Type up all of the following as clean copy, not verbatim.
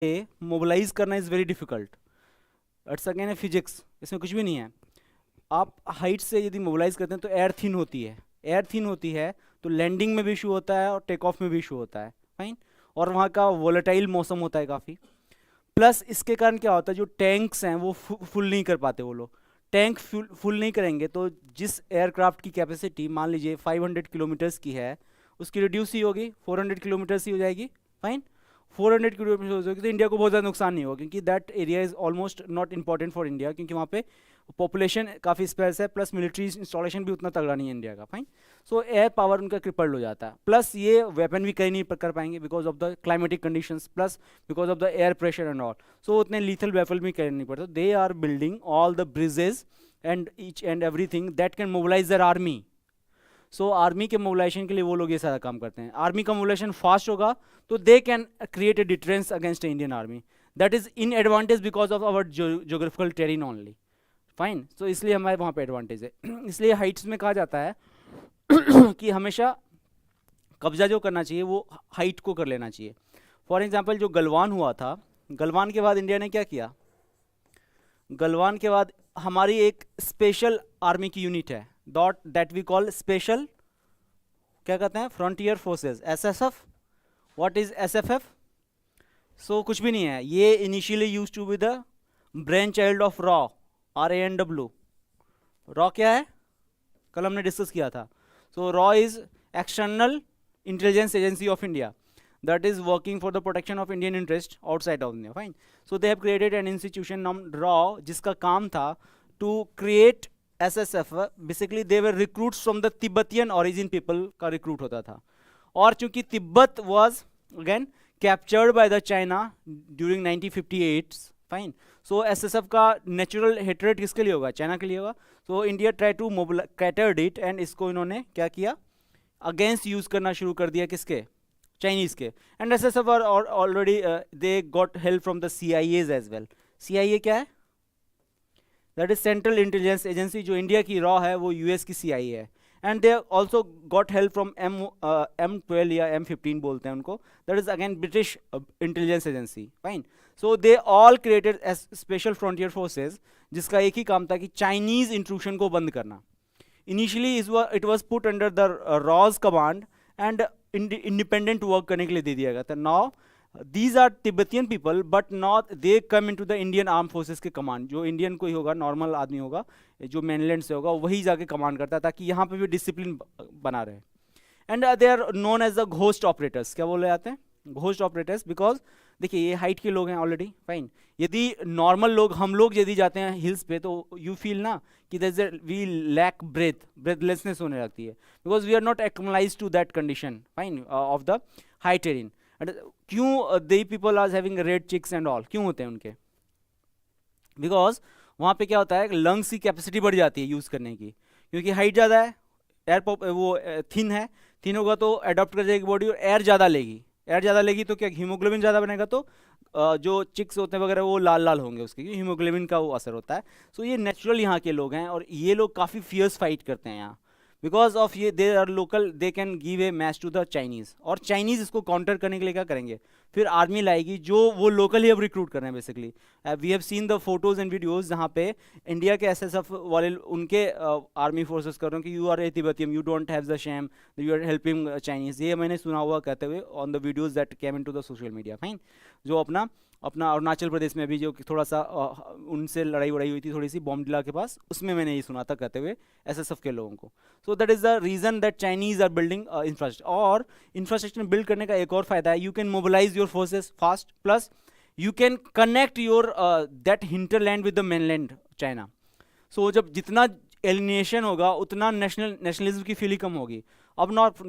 Mobilise करना is very difficult. It's again A physics, इसमें कुछ भी नहीं है। आप हाइट से यदि मोबिलाइज करते हैं तो एयर थिन होती है, एयर थिन होती है तो लैंडिंग में भी इशू होता है और टेक ऑफ में भी इशू होता है, फाइन। और वहाँ का वोलेटाइल मौसम होता है काफ़ी। प्लस इसके कारण क्या होता है, जो टैंक्स हैं वो फुल नहीं कर पाते वो लोग। टैंक फुल नहीं करेंगे तो जिस एयरक्राफ्ट की कैपेसिटी मान लीजिए 500 किलोमीटर्स की है, उसकी रिड्यूस ही होगी, 400 किलोमीटर्स ही हो जाएगी, फाइन। 400 किलोमीटर हो जाएगी तो इंडिया को बहुत ज़्यादा नुकसान नहीं होगा, क्योंकि that area is almost not important for India, क्योंकि वहाँ पे पॉपुलेशन काफ़ी स्पेस है, प्लस मिलिट्री इंस्टॉलेशन भी उतना तगड़ा नहीं है इंडिया का, फाइन। सो एयर पावर उनका क्रिपल्ड हो जाता है, प्लस ये वेपन भी कहीं नहीं कर पाएंगे because of the climatic conditions, plus because of the air pressure and all. So उतने लीथल वेपन भी कर नहीं पड़ते। They are building all the bridges and each and everything that can mobilise the army. So army के mobilisation के लिए वो लोग ये सारा काम करते हैं। आर्मी का मोबिलाइजेशन फास्ट होगा तो they can create a deterrence against Indian army. That is in advantage because of our geographical terrain only, fine. तो इसलिए हमारे वहाँ पे एडवांटेज है। इसलिए हाइट्स में कहा जाता है कि हमेशा कब्जा जो करना चाहिए वो हाइट को कर लेना चाहिए। फॉर एग्जाम्पल जो गलवान हुआ था, गलवान के बाद इंडिया ने क्या किया, गलवान के बाद हमारी एक स्पेशल आर्मी की यूनिट है, dot that we call special, क्या कहते हैं, frontier forces, S S F. What is S F F? So कुछ भी नहीं है, ये initially use to be the brain child of रॉ, RANW। रॉ क्या है, कल हमने डिस्कस किया था। सो रॉ is external intelligence agency of India that is working for the protection of Indian interest outside of India, fine. So they have created an institution named RAW, जिसका काम था to create SSF। basically they were recruits from the Tibetan origin people का recruit होता था। और चूंकि Tibet was again captured by the China during 1958, fine। so SSF का natural hatred किसके लिए होगा, चाइना के लिए होगा। so India try to mobilize catered it, and इसको इन्होंने क्या किया, अगेंस्ट यूज करना शुरू कर दिया, किसके, चाइनीज के। And SSF are already they got help from the CIA's as well. CIA क्या है, that is central intelligence agency. जो इंडिया की रॉ है वो यूएस की सीआईए है। And they also got help from M12 या M15 बोलते हैं उनको, that is again British intelligence agency, fine. So they all created special frontier forces, जिसका एक ही काम था कि चाइनीज इंट्रूशन को बंद करना। Initially it was put under the RAW's command and independent work करने के लिए दे दिया गया था। Now these are Tibetan people but not they come into the Indian arm forces के कमांड। जो इंडियन कोई होगा, नॉर्मल आदमी होगा जो मेनलैंड से होगा, वही जाके कमांड करता है, ताकि यहाँ पे भी डिसिप्लिन बना रहे। And they are known as the ghost operators. क्या बोले जाते हैं, घोस्ट ऑपरेटर्स, बिकॉज देखिए ये हाइट के लोग हैं ऑलरेडी, फाइन। यदि नॉर्मल लोग, हम लोग यदि जाते हैं हिल्स पे तो यू फील ना कि वी लैक ब्रेथलेसनेस होने लगती है, because we are not acclimatise to that condition, fine, of the high terrain. क्यों they people are having red cheeks and all, क्यों होते हैं उनके, बिकॉज वहाँ पे क्या होता है, लंग्स की कैपेसिटी बढ़ जाती है यूज़ करने की, क्योंकि हाइट ज़्यादा है, एयर वो थिन है, थिन होगा तो अडॉप्ट कर जाएगी बॉडी और एयर ज़्यादा लेगी, एयर ज़्यादा लेगी तो क्या, हीमोग्लोबिन ज़्यादा बनेगा, तो जो चिक्स होते हैं वगैरह वो लाल लाल होंगे उसके, क्योंकि हीमोग्लोबिन का वो असर होता है। सो ये नेचुरल यहाँ के लोग हैं, और ये लोग काफ़ी फियर्स फाइट करते हैं यहाँ, बिकॉज ऑफ ये they are local, they can give a match to the Chinese. और चाइनीज़ इसको काउंटर करने के लिए क्या करेंगे, फिर आर्मी लाएगी जो वो लोकल ही अब रिक्रूट कर रहे हैं basically. We have seen the photos and videos जहाँ पे इंडिया के एसएसएफ वाले उनके आर्मी फोर्सेस कर रहे हैं कि you are a Tibetan, you don't have the shame, you are helping Chinese. ये मैंने सुना हुआ कहते हुए on the videos that came into the social media, fine. जो अपना अपना अरुणाचल प्रदेश में भी जो थोड़ा सा उनसे लड़ाई वड़ाई हुई थी थोड़ी सी बॉम्बडिला के पास, उसमें मैंने ये सुना था कहते हुए एसएसएफ के लोगों को। So that is the reason that Chinese are building infrastructure. और इंफ्रास्ट्रक्चर बिल्ड करने का एक और फायदा है, you can mobilise your forces fast, plus you can connect your that hinterland with the mainland China। so जब जितना एलिनेशन होगा उतना नेशनलिज्म की फीलिंग कम होगी। अब not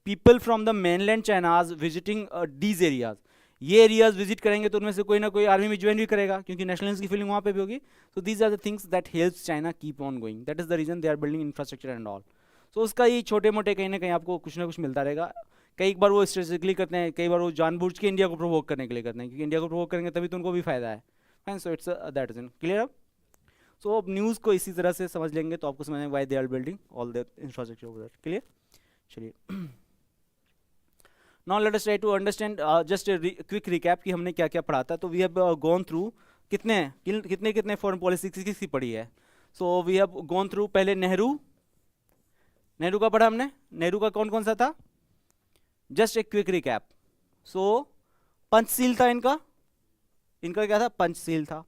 people from the mainland China's visiting these areas, ये एरियाज विजिट करेंगे तो उनमें से कोई ना कोई आर्मी में ज्वाइन भी करेगा, क्योंकि नेशनलिज्म की फीलिंग वहाँ पे भी होगी। So these are the things that helps China keep on going, that is the reason they are building infrastructure and all. So उसका ये छोटे मोटे कहीं ना कहीं आपको कुछ ना कुछ मिलता रहेगा। कई बार वो स्ट्रेटेजिकली करते हैं, कई बार वो जानबूझ के इंडिया को प्रोवोक करने के लिए करते हैं, क्योंकि इंडिया को प्रोवोक करेंगे तभी तो उनको भी फायदा है, fine. So it's that is clear. अब सो अब न्यूज़ को इसी तरह से समझ लेंगे तो आपको समझ में why they are building all the infrastructure over that, clear. चलिए now let us try to understand just quick recap कि हमने क्या क्या पढ़ा था. तो वी हैव गॉन थ्रू कितने फॉरेन पॉलिसी किसकी पढ़ी है. So we have gone through पहले नेहरू का पढ़ा हमने. नेहरू का कौन कौन सा था, जस्ट एक क्विक रिकैप. सो पंचशील था इनका क्या था, पंचशील था,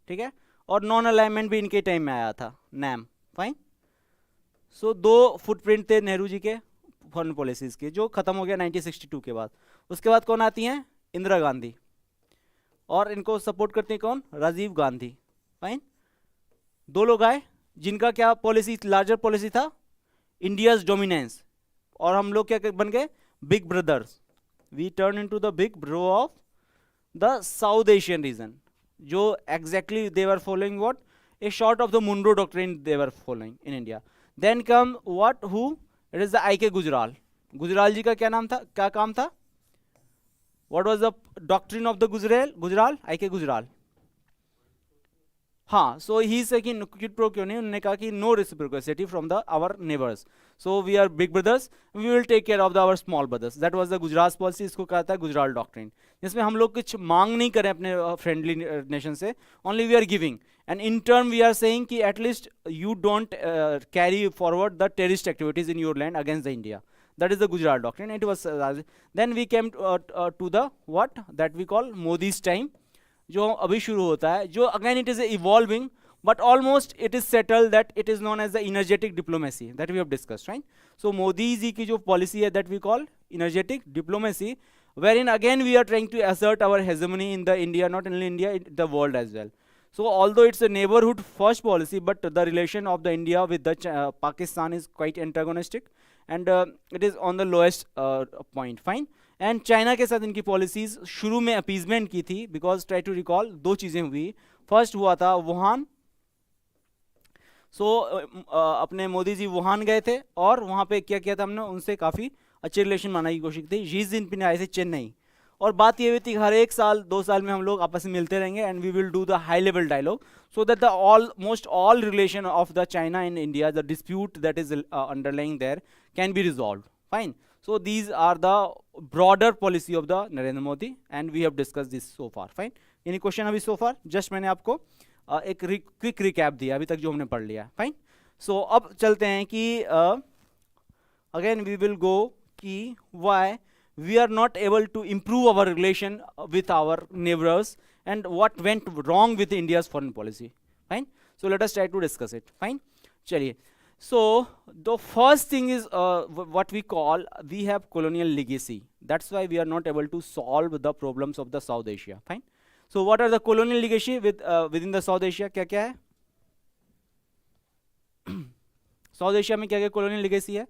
ठीक है. और नॉन अलाइनमेंट भी इनके टाइम में आया था, नैम. फाइन. सो 2 फुटप्रिंट थे नेहरू जी के फॉरेन पॉलिसीज के, जो खत्म हो गया 1962 के बाद. उसके बाद कौन आती हैं, इंदिरा गांधी. और इनको सपोर्ट करते हैं कौन, राजीव गांधी. फाइन. 2 लोग आए जिनका क्या पॉलिसी, लार्जर पॉलिसी था, इंडियाज डोमिनेंस. और हम लोग क्या बन गए, big brothers. We turn into the big bro of the South Asian region. जो exactly they were following what, a short of the Monroe doctrine they were following in India. Then come what, who, it is the I K Gujral. Gujral जी का क्या नाम था, क्या काम था, what was the doctrine of the Gujral, I K Gujral. हाँ, सो ही से कि क्विड प्रो क्यों नहीं, उन्होंने कहा कि no reciprocity from the our neighbours. So we are big brothers, we will take care of the our small brothers. That was the Gujral policy. इसको कहा था गुजराल डॉक्ट्रिन, जिसमें हम लोग कुछ मांग नहीं करें अपने फ्रेंडली नेशन से, only we are giving. And in term we are saying कि at least you don't carry forward the terrorist activities in your land against the India. That is the Gujarat doctrine. It was then we came to the what that we call Modi's time, जो अभी शुरू होता है, जो again it is evolving, but almost it is settle that it is known as the energetic diplomacy that we have discussed, right. So Modi ji की जो policy है that we call energetic diplomacy, wherein again we are trying to assert our hegemony in the India, not only India, the world as well. So although it's a neighborhood first policy, but the relation of the India with the Pakistan is quite antagonistic, and it is on the lowest point. Fine. And China के साथ इनकी policies शुरू में appeasement की थी, because try to recall 2 चीजें हुई. First हुआ था वुहान. सो अपने मोदी जी वुहान गए थे और वहाँ पे क्या किया था हमने, उनसे काफ़ी अच्छे रिलेशन बनाने की कोशिश की. शी जिनपिंग आए थे चेन्नई, और बात ये हुई थी हर 1 साल 2 साल में हम लोग आपस में मिलते रहेंगे, and we will do the high level dialogue, so that the almost all relation of the China and India, the dispute that is underlying there, can be resolved. Fine. So these are the broader policy of the Narendra Modi, and we have discussed this so far. Fine. Any question अभी so far? Just मैंने आपको एक quick recap दिया अभी तक जो हमने पढ़ लिया. फाइन. सो अब चलते हैं कि अगेन वी विल गो कि why we are not able to improve our relation with our neighbors, and what went wrong with India's foreign policy. Fine. So let us try to discuss it. Fine. चलिए. So the first thing is what we call, we have colonial legacy. That's why we are not able to solve the problems of the South Asia. Fine. So what are the colonial legacy within the South Asia? क्या क्या है South Asia में क्या क्या colonial legacy है?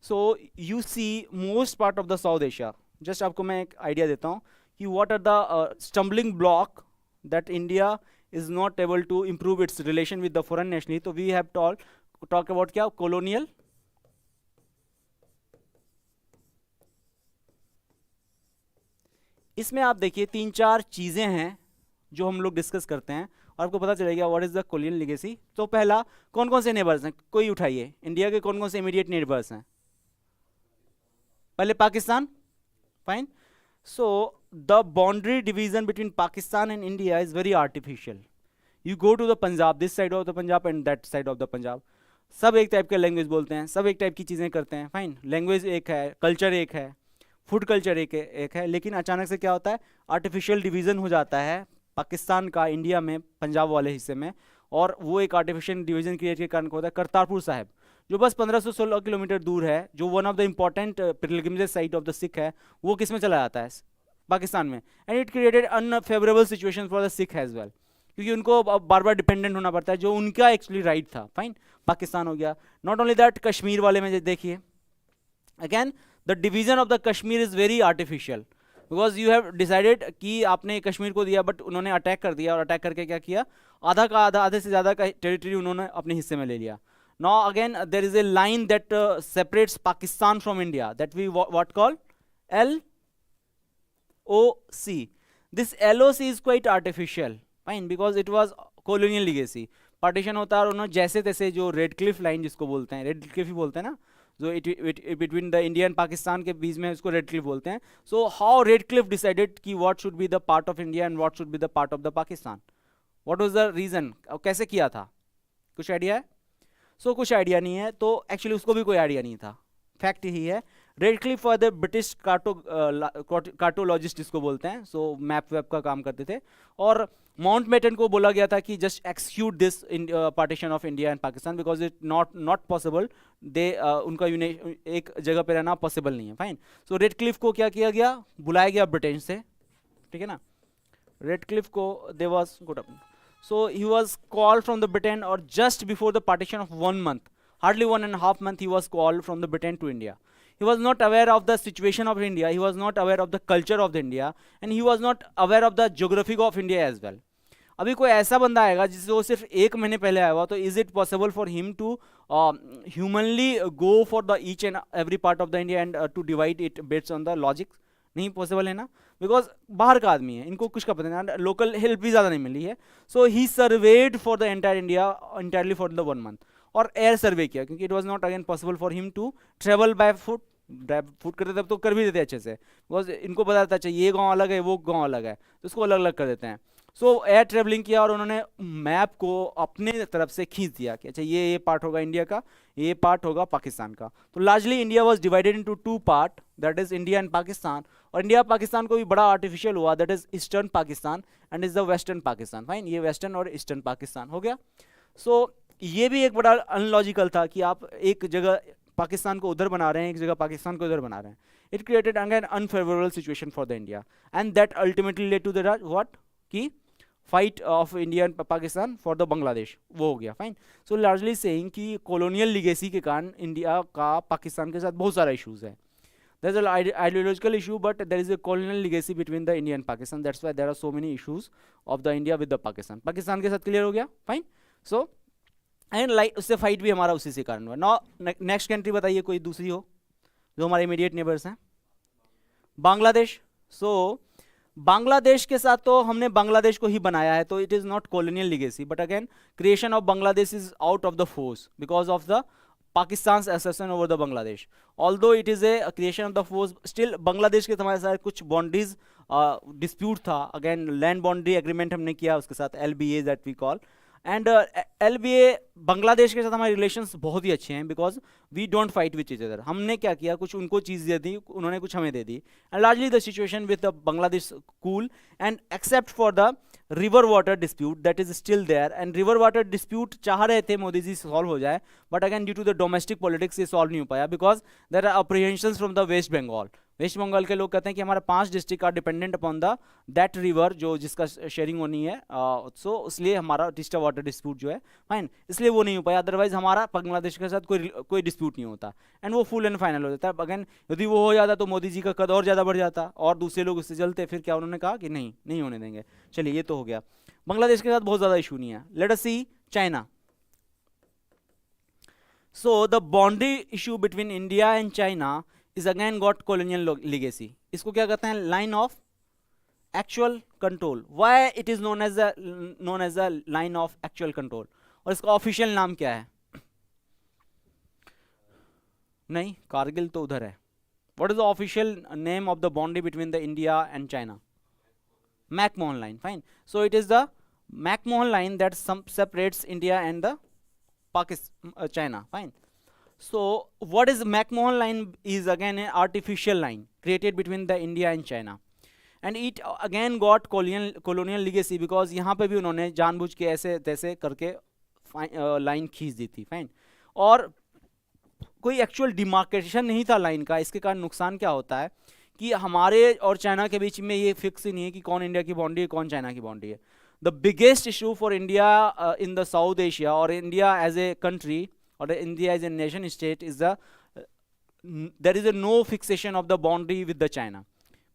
So you see most part of the South Asia. Just आपको मैं एक idea देता हूँ कि what are the stumbling block that India is not able to improve its relation with the foreign nationally. So we have talk about क्या, colonial. इसमें आप देखिए 3-4 चीजें हैं जो हम लोग डिस्कस करते हैं और आपको पता चलेगा what is the colonial legacy. तो पहला, कौन कौन से नेबर्स हैं, कोई उठाइए, इंडिया के कौन कौन से इमीडिएट नेबर्स हैं. पहले Pakistan. Fine. So the boundary division between Pakistan and India is very artificial. You go to the Punjab, this side of the Punjab and that side of the Punjab, सब एक टाइप के लैंग्वेज बोलते हैं, सब एक टाइप की चीज़ें करते हैं. फाइन. लैंग्वेज एक है, कल्चर एक है, फूड कल्चर एक है, लेकिन अचानक से क्या होता है, आर्टिफिशियल डिवीज़न हो जाता है पाकिस्तान का इंडिया में, पंजाब वाले हिस्से में. और वो एक आर्टिफिशियल डिवीजन क्रिएट के कारण होता है करतारपुर साहिब, जो बस 1516 किलोमीटर दूर है, जो one of the important pilgrimage site of the Sikh है, वो किस में चला जाता है, पाकिस्तान में. And it created unfavourable situation for the Sikh as well, क्योंकि उनको बार बार डिपेंडेंट होना पड़ता है, जो उनका एक्चुअली राइट था. फाइन. पाकिस्तान हो गया. नॉट ओनली दैट, कश्मीर वाले में देखिए, again the division of the Kashmir is very artificial, because you have decided कि आपने कश्मीर को दिया, बट उन्होंने अटैक कर दिया, और अटैक करके क्या किया, आधा का आधा, आधे से ज़्यादा का टेरिटरी उन्होंने अपने हिस्से में ले लिया. Now again there is a line that separates Pakistan from India, that we what call LOC. This LOC is quite artificial. Fine. Because it was colonial legacy. Partition होता है और उन्होंने जैसे तैसे, जो रेड क्लिफ लाइन जिसको बोलते हैं, रेड क्लिफ ही बोलते हैं ना, जो between the India and Pakistan के बीच में, इसको रेड क्लिफ बोलते हैं. So how Radcliffe decided कि what should be the part of India and what should be the part of the Pakistan? What was the reason? कैसे किया था? कुछ आइडिया है? कुछ आइडिया नहीं है, तो एक्चुअली उसको भी कोई आइडिया नहीं था. फैक्ट यही है. Radcliffe for the British cartologist जिसको बोलते हैं, मैप वेप का काम करते थे. और माउंट बेटन को बोला गया था कि just execute this partition of India and Pakistan because it not possible. उनका एक जगह पे रहना पॉसिबल नहीं है. फाइन. सो रेड क्लिफ को क्या किया गया? बुलाया गया ब्रिटेन से. ठीक है ना. रेड क्लिफ को they was good up. So he was called from the Britain, or just before the partition of 1 month, hardly 1.5 months, he was called from the Britain to India. He was not aware of the situation of India, he was not aware of the culture of the India, and he was not aware of the geography of India as well. अभी कोई ऐसा बंदा आएगा जिससे वो सिर्फ 1 महीने पहले आया हुआ, तो is it possible for him to humanly go for the each and every part of the India and to divide it based on the logic? नहीं पॉसिबल है ना, बिकॉज बाहर का आदमी है, इनको कुछ का पता नहीं, लोकल हेल्प भी ज़्यादा नहीं मिली है. So he served for the entire India entirely for the 1 month, और एयर सर्वे किया, क्योंकि it was not again possible for him to travel by foot. Foot करते तब तो कर भी देते अच्छे से, बिकॉज इनको पता था अच्छा ये गाँव अलग है वो गाँव अलग है, तो उसको अलग अलग कर देते हैं. सो एयर ट्रेवलिंग किया और उन्होंने मैप को अपने तरफ से खींच दिया कि अच्छा ये पार्ट होगा इंडिया का, ये पार्ट होगा पाकिस्तान का. तो largely India was divided into 2 part, that is India and Pakistan. और इंडिया पाकिस्तान को भी बड़ा आर्टिफिशियल हुआ, that is eastern Pakistan and is the western Pakistan. Fine. ये वेस्टर्न और ईस्टर्न पाकिस्तान हो गया. सो ये भी एक बड़ा अनलॉजिकल था कि आप एक जगह पाकिस्तान को उधर बना रहे हैं, एक जगह पाकिस्तान को उधर बना रहे हैं. It created again unfavourable situation for the India, and that ultimately led to the what की fight of India and Pakistan for the Bangladesh, वो हो गया. फाइन. सो लार्जली सेइंग कि कॉलोनियल लीगेसी के कारण इंडिया का पाकिस्तान के साथ बहुत सारा इशूज़ है. There is an ideological issue, but there is a colonial legacy between the India and Pakistan. That's why there are so many issues of the India with the Pakistan. Pakistan के साथ clear हो गया. Fine. So and like उससे fight भी हमारा उसी से कारण हुआ. नाउ नेक्स्ट कंट्री बताइए कोई दूसरी हो जो हमारे इमीडिएट नेबर्स हैं. बांग्लादेश. सो बांग्लादेश के साथ तो हमने बांग्लादेश को ही बनाया है, तो it is not colonial legacy, but again creation of Bangladesh is out of the force because of the Pakistan's accession over the Bangladesh. Although it is a creation of the force, still Bangladesh के हमारे साथ कुछ boundaries dispute था. Again land boundary agreement हमने किया उसके साथ, LBA that we call. And LBA Bangladesh के साथ हमारे रिलेशंस बहुत ही अच्छे हैं because we don't fight which each other. हमने क्या किया, कुछ उनको चीज़ दे दी, उन्होंने कुछ हमें दे दी. And largely the situation with the Bangladesh cool, and except for the river water dispute that is still there. And river water dispute चाह रहे थे मोदी जी सॉल्व हो जाए, but again due to the domestic politics ये सॉल्व नहीं हो पाया because there are apprehensions from the West Bengal. West Bengal के लोग कहते हैं कि हमारा 5 district are dependent upon the that river जो जिसका शेयरिंग होनी है. सो इसलिए हमारा टिस्टा वाटर डिस्प्यूट जो है, फाइन, इसलिए वो नहीं हो पाया. अदरवाइज हमारा बांग्लादेश के साथ कोई डिस्प्यूट नहीं होता, एंड वो फुल एंड फाइनल हो जाता. अगेन यदि वो हो जाता तो मोदी जी का कद और ज़्यादा बढ़ जाता और दूसरे लोग उससे चलते. फिर क्या उन्होंने कहा कि नहीं होने देंगे. चलिए ये तो हो गया. बांग्लादेश के साथ बहुत ज़्यादा इशू नहीं है. Let us see China. So the boundary issue between India and China is again got colonial legacy. इसको क्या कहते हैं? Line of actual control. Why it is known as a line of actual control? और इसका official नाम क्या है? नहीं, कारगिल तो उधर है. What is the official name of the boundary between the India and China? McMahon line. Fine. So it is the McMahon line that separates India and the China. Fine. So what is McMahon line is again an artificial line created between the India and China, and it again got colonial legacy because यहाँ पे भी उन्होंने जानबूझ के ऐसे तैसे करके line खींच दी थी. फाइन. और कोई एक्चुअल डिमार्केशन नहीं था लाइन का. इसके कारण नुकसान क्या होता है कि हमारे और चाइना के बीच में ये फिक्स ही नहीं है कि कौन इंडिया की बाउंड्री है कौन चाइना की बाउंड्री है. The biggest issue for India in the South Asia और India as a country or India as a nation state is there is a no fixation of the boundary with the China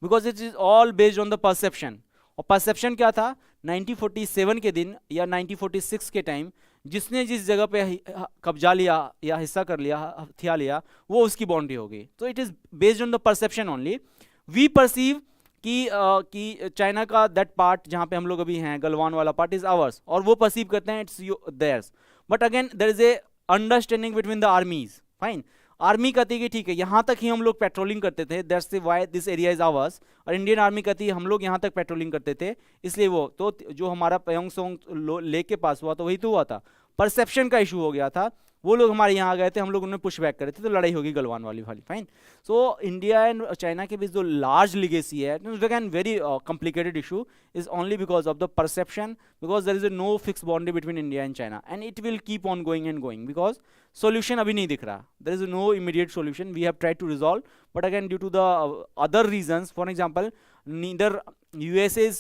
because it is all based on the perception. और perception क्या था? 1947 के दिन या 1946 के time जिसने जिस जगह पे कब्जा लिया या हिस्सा कर लिया, हथिया लिया, वो उसकी बाउंड्री हो गई. तो it is based on the perception only. We perceive कि चाइना का दैट पार्ट जहाँ पे हम लोग अभी हैं, गलवान वाला पार्ट इज आवर्स, और वो परसीव करते हैं it's theirs. But again there is a understanding between the armies. Fine. Army कहती है कि ठीक है यहाँ तक ही हम लोग पेट्रोलिंग करते थे, that's why this area is ours, और इंडियन आर्मी कहती है हम लोग यहाँ तक पेट्रोलिंग करते थे इसलिए वो तो जो हमारा पयोंग सोंग लेक के पास हुआ तो वही तो हुआ था, परसेप्शन का इशू हो गया था, वो लोग हमारे यहाँ आ गए थे, हम लोग उन्हें पुश बैक करे थे, तो लड़ाई होगी गलवान वाली fine. So India and China के बीच जो लार्ज लिगेसी है, again very complicated issue is only because of the perception, because there is a no fixed boundary between India and China, and it will keep on going and going because solution अभी नहीं दिख रहा, there is no immediate solution, we have tried to resolve, but again due to the other reasons, for example neither USA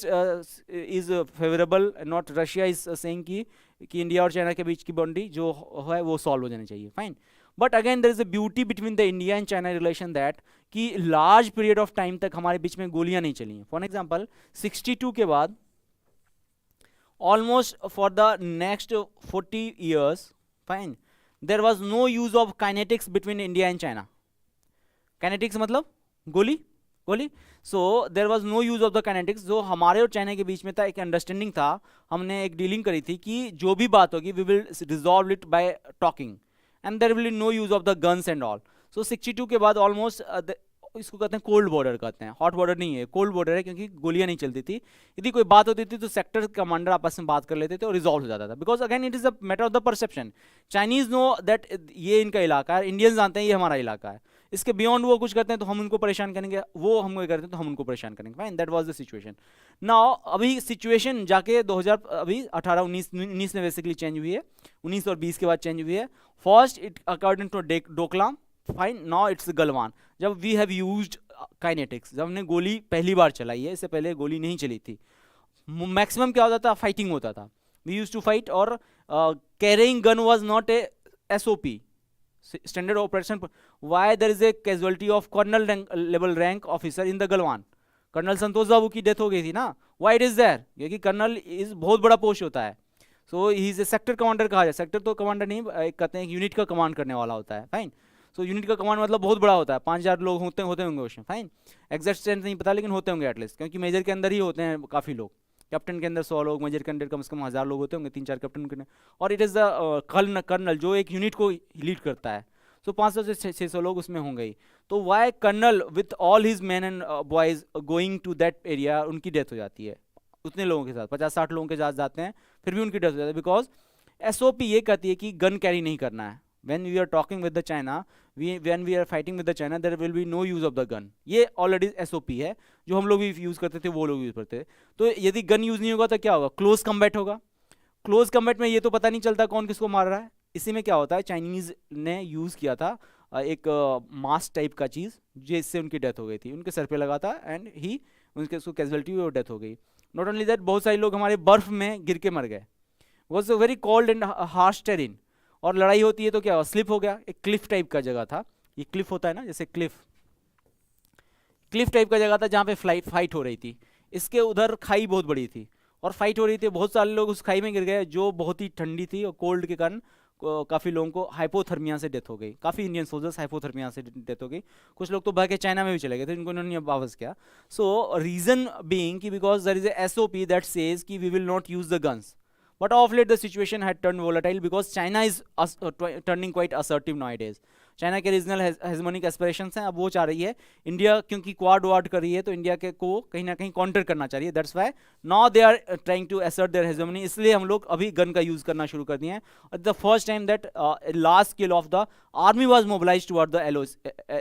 is favorable, not Russia is saying कि India और China के बीच की boundary जो है वो सॉल्व हो जानी चाहिए, fine. But again there is a beauty between the India and China relation that कि लार्ज पीरियड ऑफ टाइम तक हमारे बीच में गोलियां नहीं चली हैं। फॉर एग्जांपल 62 के बाद almost for the next 40 years, fine, there was no use of kinetics between India and China. Kinetics मतलब गोली, गोली। So there was no use of the kinetics, जो हमारे और चाइना के बीच में था, एक अंडरस्टैंडिंग था, हमने एक डीलिंग करी थी कि जो भी बात होगी we will resolve it by talking and there will no use of the guns and all. So 62 के बाद ऑलमोस्ट इसको कहते हैं कोल्ड बॉर्डर कहते हैं, हॉट बॉर्डर नहीं है, कोल्ड बॉर्डर है, क्योंकि गोलियां नहीं चलती थी। यदि कोई बात होती थी तो सेक्टर कमांडर आपस में बात कर लेते थे और रिजॉल्व हो जाता था, because again it is a matter of the perception. Chinese know that ये इनका इलाका है, इंडियंस जानते हैं ये हमारा इलाका है, इसके बियॉन्ड वो कुछ करते हैं तो हम उनको परेशान करेंगे, वो हमको करते हैं तो हम उनको परेशान करेंगे, fine, that was the situation. Now अभी सिचुएशन जाके 2000 अभी 18-19 में बेसिकली चेंज हुई है, 19 और 20 के बाद चेंज हुई है। First it according to Doklam, fine, now it's Galwan, जब वी हैव यूज्ड काइनेटिक्स, जब हमने गोली पहली बार चलाई है, इससे पहले गोली नहीं चली थी। मैक्सिमम क्या होता था, फाइटिंग होता था, वी यूज्ड टू फाइट, और carrying gun was not a SOP, standard operation. Why there is a casualty of colonel level rank officer in the Galwan? Colonel Santosh Babu की डेथ हो गई थी ना, why it is there? क्योंकि colonel is बहुत बड़ा post होता है, so he is a sector commander कहा जाए, सेक्टर तो कमांडर नहीं कहते हैं, यूनिट का कमांड करने वाला होता है, फाइन। सो यूनिट का कमांड मतलब बहुत बड़ा होता है, 5000 लोग होते होंगे उसमें, फाइन, एग्जैक्ट स्ट्रेंथ नहीं पता लेकिन होते होंगे एटलीस्ट, क्योंकि मेजर के अंदर ही होते हैं काफ़ी लोग, कैप्टन के अंदर 100 लोग, मेजर के अंदर कम से कम 1000 लोग होते होंगे, 3-4 कैप्टन के, और इट इज़ द कर्नल जो एक यूनिट को लीड करता है, सो 500 से 600 लोग उसमें होंगे ही। तो why colonel with all his man and boys going to that area, उनकी डेथ हो जाती है उतने लोगों के साथ, 50-60 लोगों के साथ जाते हैं, फिर भी उनकी डेथ हो जाती है, बिकॉज एसओपी ये कहती है कि गन कैरी नहीं करना है। when we are talking with the China, when we are fighting with the China, there will be no use of the gun, ये ऑलरेडी एसओपी है, जो हम लोग भी यूज़ करते थे वो लोग यूज़ करते थे। तो यदि गन यूज़ नहीं होगा तो क्या होगा, क्लोज कम्बैट होगा। क्लोज कम्बैट में ये तो पता नहीं चलता कौन किसको मार रहा है। इसी में क्या होता है, चाइनीज़ ने यूज़ किया था एक मास्क टाइप का चीज़, जिससे उनकी डेथ हो गई थी, उनके सर पे लगा था एंड ही उनके उसको कैजुअलिटी हुई और डेथ हो गई। नॉट ओनली दैट, बहुत सारे लोग हमारे बर्फ में गिर के मर गए, was a very cold and harsh terrain, और लड़ाई होती है तो क्या हुआ, स्लिप हो गया। एक क्लिफ टाइप का जगह था, ये क्लिफ होता है ना, जैसे क्लिफ टाइप का जगह था जहाँ पे फाइट हो रही थी, इसके उधर खाई बहुत बड़ी थी और फाइट हो रही थी, बहुत सारे लोग उस खाई में गिर गए जो बहुत ही ठंडी थी और कोल्ड के कारण काफ़ी लोगों को हाइपोथर्मिया से डेथ हो गई, काफ़ी इंडियन सोल्जर्स हाइपोथर्मिया से डेथ हो गई, कुछ लोग तो भाग के चाइना में भी चले गए थे, इनको इन्होंने वापस किया। सो रीजन बीइंग कि because there is a SOP that says कि we will not use the guns, but of late the situation had turned volatile because China is turning quite assertive nowadays. China के regional hegemonic aspirations हैं, अब वो चाह रही है, India क्योंकि quad वाड कर रही है तो इंडिया के को कहीं ना कहीं काउंटर करना चाहिए, that's why now they are trying to assert their hegemony, इसलिए हम लोग अभी गन का यूज़ करना शुरू कर दिए हैं। The first time that large scale of the army was mobilised toward the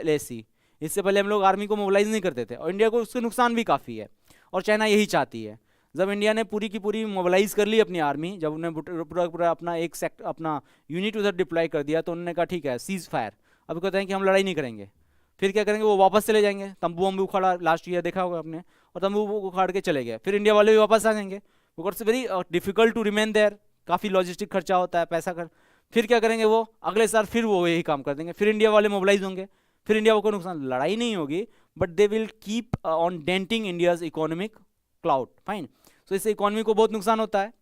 LAC, इससे पहले हम लोग आर्मी को मोबिलाइज नहीं करते थे और इंडिया को उसके नुकसान भी काफ़ी है, और चाइना यही चाहती है। जब इंडिया ने पूरी की पूरी मोबिलाइज कर ली अपनी आर्मी, जब उन्होंने पूरा अपना एक सेक्टर अपना यूनिट उधर डिप्लॉय कर दिया, तो उन्होंने कहा ठीक है सीज फायर, अब कहते हैं कि हम लड़ाई नहीं करेंगे, फिर क्या करेंगे, वो वापस चले जाएंगे, तंबू वम्बू उखाड़ा, लास्ट ईयर देखा होगा आपने, और तंबू उखाड़ के चले गए, फिर इंडिया वाले भी वापस आ जाएंगे, because it's very difficult to remain there, काफ़ी लॉजिस्टिक खर्चा होता है, पैसा कर, फिर क्या करेंगे वो अगले साल फिर वो यही काम कर देंगे, फिर इंडिया वाले मोबिलाइज होंगे, फिर इंडिया को नुकसान, लड़ाई नहीं होगी but they will keep on denting India's economic clout, fine. So इससे इकोनॉमी को बहुत नुकसान होता है,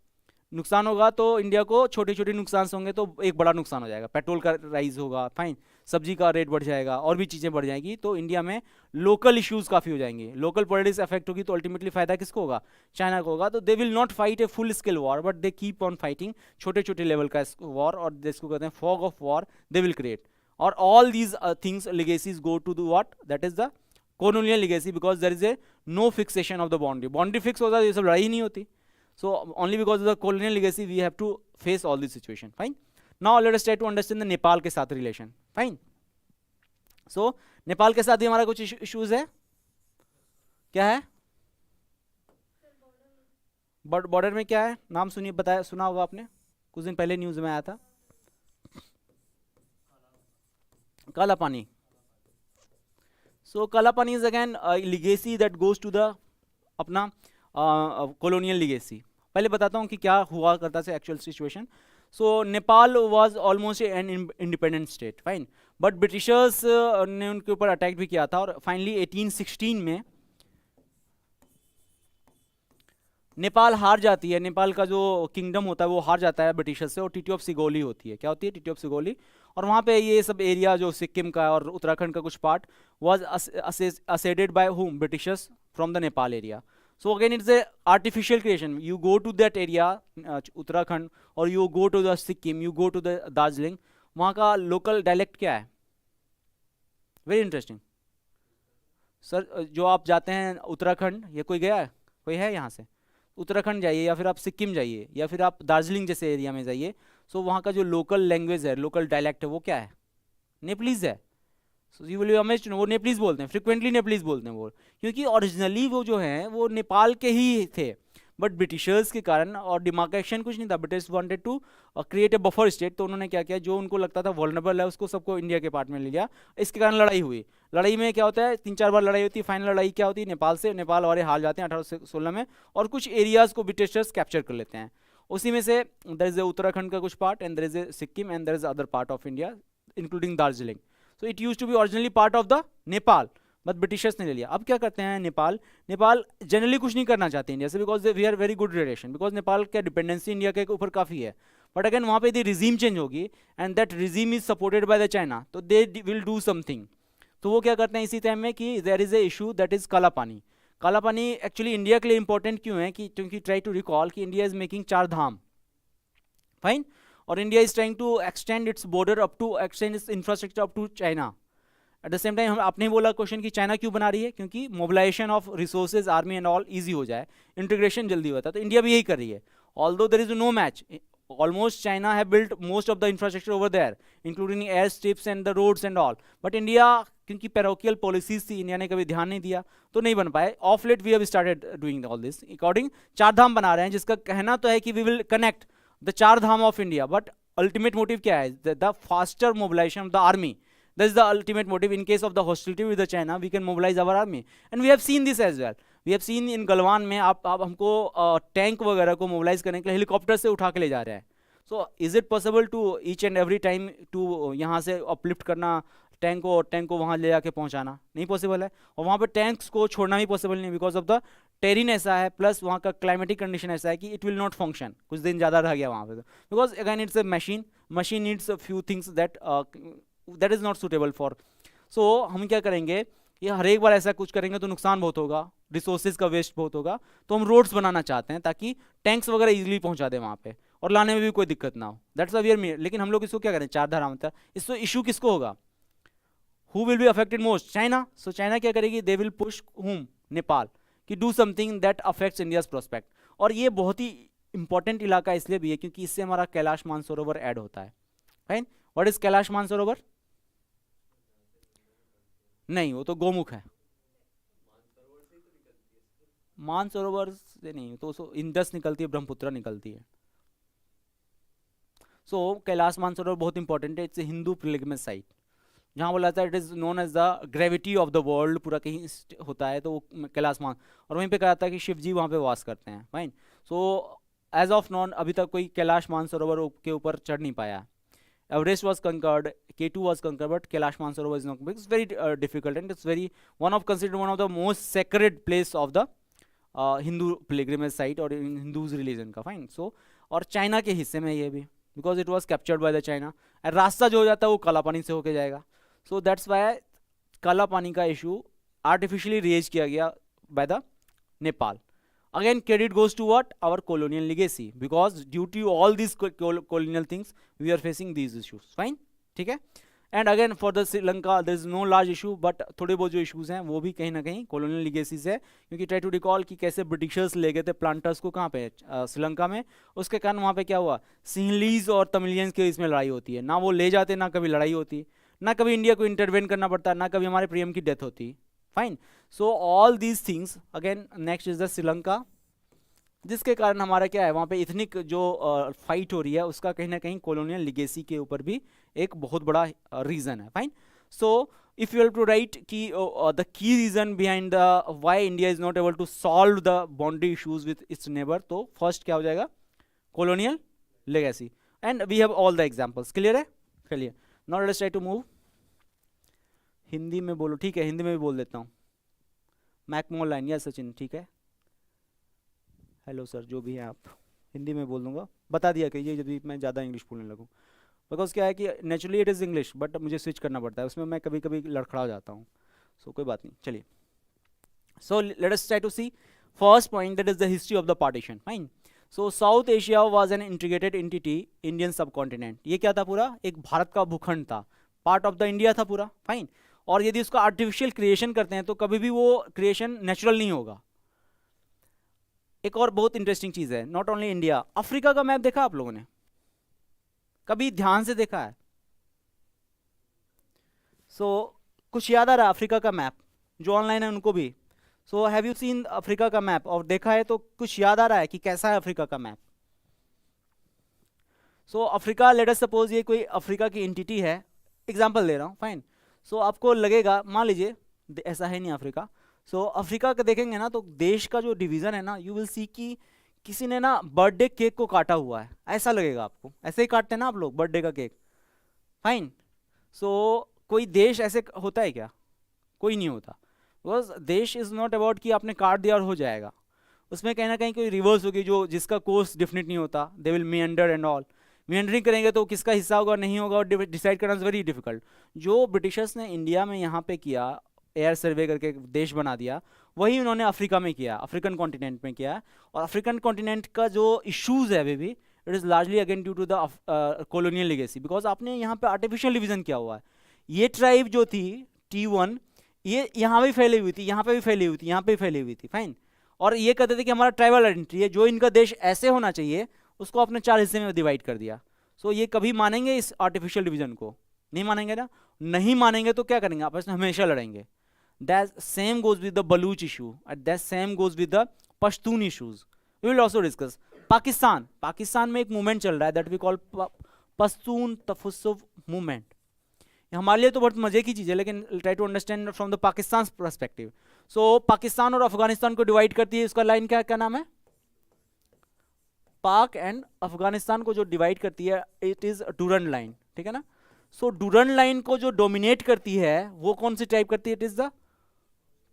नुकसान होगा तो इंडिया को छोटे छोटे नुकसान होंगे तो एक बड़ा नुकसान हो जाएगा, पेट्रोल का राइज होगा, फाइन, सब्जी का रेट बढ़ जाएगा और भी चीज़ें बढ़ जाएंगी, तो इंडिया में लोकल इश्यूज काफ़ी हो जाएंगे, लोकल पॉलिटिक्स अफेक्ट होगी, तो अल्टीमेटली फायदा किसको होगा, चाइना को होगा। तो they will not fight a full scale war but they keep on fighting छोटे छोटे लेवल का वॉर, और जिसको कहते हैं fog of war they will create, और all these things legacies go to the what, that is the colonial legacy, because there is a no fixation of the boundary fix होता है, ये सब लड़ाई नहीं होती. So only because of the colonial legacy we have to face all this situation. Fine. Now let us try to understand the Nepal के साथ relation. Fine. So Nepal के साथ भी हमारा कुछ issues है. क्या है? बॉर्डर में क्या है? नाम सुनिए, बताया, सुना होगा आपने, कुछ दिन पहले न्यूज में आया था. काला पानी. So काला पानी is again a legacy that goes to the अपना colonial legacy. पहले बताता हूँ कि क्या हुआ करता था actual situation. So Nepal was almost an independent state, fine. But Britishers ने उनके ऊपर अटैक भी किया था, और फाइनली 1816 में नेपाल हार जाती है. नेपाल का जो किंगडम होता है वो हार जाता है ब्रिटिशर्स से, और ट्रीटी ऑफ सिगोली होती है. क्या होती है? Treaty of Sugauli. और वहाँ पे ये सब एरिया जो सिक्किम का और उत्तराखंड का कुछ part was acceded by whom, Britishers from the Nepal area. So again it's a artificial creation. You go to that area Uttarakhand, और you go to the Sikkim, you go to the Darjeeling, वहाँ का लोकल डायलेक्ट क्या है? Very interesting. सर जो आप जाते हैं उत्तराखंड, ये कोई गया है? कोई है यहाँ से? उत्तराखंड जाइए, या फिर आप सिक्किम जाइए, या फिर आप दार्जिलिंग जैसे एरिया में जाइए. सो वहाँ का जो लोकल लैंग्वेज है, लोकल डायलेक्ट है, वो क्या है? नेपलीज है. So you will be amazed, वो नेपलीज बोलते हैं, फ्रिक्वेंटली नेपलीज बोलते हैं वो, क्योंकि ओरिजिनली वो जो हैं वो नेपाल के ही थे. बट ब्रिटिशर्स के कारण, और डिमार्केशन कुछ नहीं था, British wanted to create a buffer state. तो उन्होंने क्या किया, जो उनको लगता था वल्नरेबल है उसको सबको इंडिया के पार्ट में ले लिया. इसके कारण लड़ाई हुई. लड़ाई में क्या होता है, 3-4 बार लड़ाई होती है. फाइनल लड़ाई क्या होती है? नेपाल से. नेपाल वाले हार जाते हैं 1816 में, और कुछ एरियाज को ब्रिटिशर्स कैप्चर कर लेते हैं. उसी में से देयर इज उत्तराखंड का कुछ part, and there is a Sikkim, and there is other part of India including Darjeeling. So it used to be originally part of the Nepal, but Britishers ने ले लिया. अब क्या करते हैं नेपाल जनरली कुछ नहीं करना चाहते इंडिया से, because we are very good relation, because Nepal का डिपेंडेंसी इंडिया के ऊपर काफ़ी है. बट अगेन वहाँ पे यदि रिजीम चेंज होगी, and that regime is supported by the China, तो दे विल डू समथिंग. तो वो क्या करते हैं इसी टाइम में कि there is a issue that is Kalapani. काला पानी एक्चुअली इंडिया के लिए इंपॉर्टेंट क्यों है? कि क्योंकि ट्राई टू रिकॉल कि India is making 4 Dham, fine, और India is trying to extend its border up to, extend its infrastructure up to China. At the same time हम आपने बोला क्वेश्चन कि चाइना क्यों बना रही है? क्योंकि mobilisation of resources, army and all easy हो जाए, इंटीग्रेशन जल्दी होता है. तो इंडिया भी यही कर रही है. Although there is no match, almost China have built most of the infrastructure over there, including air strips and the roads and all. But India, क्योंकि पैरोकियल पॉलिसीज थी, इंडिया ने कभी ध्यान नहीं दिया, तो नहीं बन पाए. Of late we have started doing all this according. 4 Dham बना रहे हैं, जिसका कहना तो है कि we will connect the 4 Dham of India. But ultimate motive क्या है? The faster mobilisation of the army. That is the ultimate motive. In case of the hostility with the China, we can mobilize our army, and we have seen this as well. We have seen in Galwan में आप हमको tank वगैरह को mobilise करने के लिए helicopter से उठा के ले जा रहे हैं. So is it possible to each and every time to यहाँ से अपलिफ्ट करना टैंक को, और टैंक को वहाँ ले जाके पहुँचाना? नहीं पॉसिबल है. और वहाँ पर टैंक्स को छोड़ना भी पॉसिबल नहीं, बिकॉज ऑफ द टेरिन ऐसा है, प्लस वहाँ का क्लाइमेटिक कंडीशन ऐसा है कि इट विल नॉट फंक्शन. कुछ दिन ज़्यादा रह गया वहाँ पे, because again it's a machine needs a few things that is not suitable for. So हम क्या करेंगे, ये हर एक बार ऐसा कुछ करेंगे तो नुकसान बहुत होगा, रिसोर्सेज का वेस्ट बहुत होगा. तो हम रोड्स बनाना चाहते हैं ताकि टैंक्स वगैरह इजीली पहुंचा दें वहाँ पे, और लाने में भी कोई दिक्कत ना हो. That's a where. लेकिन हम लोग इसको क्या करें, 4 धारा मतलब इसको इशू किसको होगा? Who will be affected most? China. So China क्या करेगी? दे विल पुश हुम, नेपाल, कि do something that affects India's prospect. और ये बहुत ही इंपॉर्टेंट इलाका इसलिए भी है क्योंकि इससे हमारा कैलाश मानसरोवर ऐड होता है. Fine. What is Kailash Mansarovar? नहीं, वो तो गोमुख है. मानसरोवर से नहीं, तो इंदस निकलती है, ब्रह्मपुत्र निकलती है. सो कैलाश मानसरोवर बहुत इंपॉर्टेंट है. It's a Hindu pilgrimage site, जहाँ बोला जाता है it is known as the gravity of the world. पूरा कहीं होता है तो वो कैलाश मान, और वहीं पे कहा जाता है कि शिव जी वहाँ पे वास करते हैं. Fine. So as of now अभी तक कोई कैलाश मानसरोवर के ऊपर चढ़ नहीं पाया. Everest was conquered, K2 was conquered, but Kailash Mansarovar is not. It's very difficult, and it's very considered one of the most sacred place of the Hindu pilgrimage site or in Hindus religion का. Fine. So और China के हिस्से में ये भी, because it was captured by the China. और रास्ता जो हो जाता है वो काला पानी से होके जाएगा. So that's why काला पानी का issue artificially raised किया गया by the Nepal. Again, credit goes to what? Our colonial legacy, because due to all these colonial things we are facing these issues. Fine. ठीक है. And again for the Sri Lanka there is no large issue, but थोड़े बहुत जो issues हैं वो भी कहीं ना कहीं कॉलोनियल लीगेसीज है, क्योंकि ट्राई टू रिकॉल कि कैसे ब्रिटिशर्स ले गए थे प्लांटर्स को कहाँ पे, श्रीलंका में। उसके कारण वहाँ पे क्या हुआ, सिंहलीज और तमिलियंस के इसमें लड़ाई होती है, ना वो ले जाते ना कभी लड़ाई होती, ना कभी इंडिया को इंटरवेन करना पड़ता, ना कभी हमारे पीएम की डेथ होती। Fine, so all these things again next is the Sri Lanka, जिसके कारण हमारा क्या है वहाँ पे इथनिक जो फाइट हो रही है उसका कहीं ना कहीं कॉलोनियल लिगेसी के ऊपर भी एक बहुत बड़ा रीज़न है। Fine, so if you have to write कि the key reason behind the why India is not able to solve the boundary issues with its neighbour, तो फर्स्ट क्या हो जाएगा, colonial legacy, and we have all the examples. Clear है? चलिए now let's try to move. Hindi में बोलो, ठीक है, हिंदी में भी बोल देता हूँ। मैकमोहन लाइन या सचिन, ठीक है, हेलो सर, जो भी है आप, हिंदी में बोल दूंगा, बता दिया कीजिए यदि मैं ज़्यादा इंग्लिश बोलने लगूँ, बिकॉज क्या है कि naturally it is English but मुझे स्विच करना पड़ता है, उसमें मैं कभी कभी लड़खड़ा हो जाता हूँ, सो कोई बात नहीं। चलिए, so let us try to see first point, that is the history of the partition. Fine, so South Asia was an integrated entity, Indian subcontinent, ये क्या था, पूरा एक भारत का भूखंड था, पार्ट ऑफ द इंडिया था पूरा। फाइन, और यदि उसका आर्टिफिशियल क्रिएशन करते हैं तो कभी भी वो क्रिएशन नेचुरल नहीं होगा। एक और बहुत इंटरेस्टिंग चीज़ है, नॉट ओनली इंडिया, अफ्रीका का मैप देखा आप लोगों ने, कभी ध्यान से देखा है? सो कुछ याद आ रहा है अफ्रीका का मैप, जो ऑनलाइन है उनको भी, so have you seen Africa का मैप, और देखा है तो कुछ याद आ रहा है कि कैसा है अफ्रीका का मैप? सो अफ्रीका, लेट अस सपोज ये कोई अफ्रीका की एंटिटी है, एग्जांपल दे रहा हूँ। फाइन, सो आपको लगेगा, मान लीजिए ऐसा है नहीं अफ्रीका, सो अफ्रीका का देखेंगे ना तो देश का जो डिवीजन है ना, यू विल सी कि किसी ने ना बर्थडे केक को काटा हुआ है, ऐसा लगेगा आपको, ऐसे ही काटते हैं ना आप लोग बर्थडे का केक। फाइन, सो कोई देश ऐसे होता है क्या? कोई नहीं होता, बिकॉज देश इज नॉट अबाउट कि आपने काट दिया और हो जाएगा, उसमें कहीं ना कहीं कोई रिवर्स होगी जो जिसका कोर्स डिफिनेट नहीं होता, दे विल मीएंडर एंड ऑल, मीएंडरिंग करेंगे तो किसका हिस्सा होगा नहीं होगा और डिसाइड करना इज वेरी डिफिकल्ट। जो ब्रिटिशर्स ने इंडिया में यहाँ पे किया, एयर सर्वे करके देश बना दिया, वही उन्होंने अफ्रीका में किया, अफ्रीकन कॉन्टिनेंट में किया, और अफ्रीकन कॉन्टिनेंट का जो इशूज़ है अभी भी, it is largely again due to the colonial legacy, because आपने यहाँ पे आर्टिफिशियल डिवीजन किया हुआ है। ये ट्राइब जो थी T1, ये यहाँ भी फैली हुई थी, यहाँ पे भी फैली हुई थी, यहाँ पे भी फैली हुई थी। फाइन, और ये कहते थे कि हमारा ट्राइबल आइडेंटिटी है, जो इनका देश ऐसे होना चाहिए उसको आपने 4 हिस्से में डिवाइड कर दिया। सो ये कभी मानेंगे इस आर्टिफिशियल डिवीजन को? नहीं मानेंगे ना, नहीं मानेंगे तो क्या करेंगे, आपस में हमेशा लड़ेंगे। That same goes with the Baluch issue, and that same goes with the Pashtun issues. We will also discuss. Pakistan में एक मूवमेंट चल रहा है that we call Pashtun Tahafuz movement. हमारे लिए तो बहुत मजे की चीज़ है, लेकिन try to understand from the Pakistan perspective. So Pakistan और अफगानिस्तान को डिवाइड करती है, उसका लाइन क्या नाम है? पाक एंड अफगानिस्तान को जो डिवाइड करती है, इट इज डूरन लाइन, ठीक है ना। सो डूरन लाइन को जो डोमिनेट करती है वो कौन सी टाइप करती है? It is the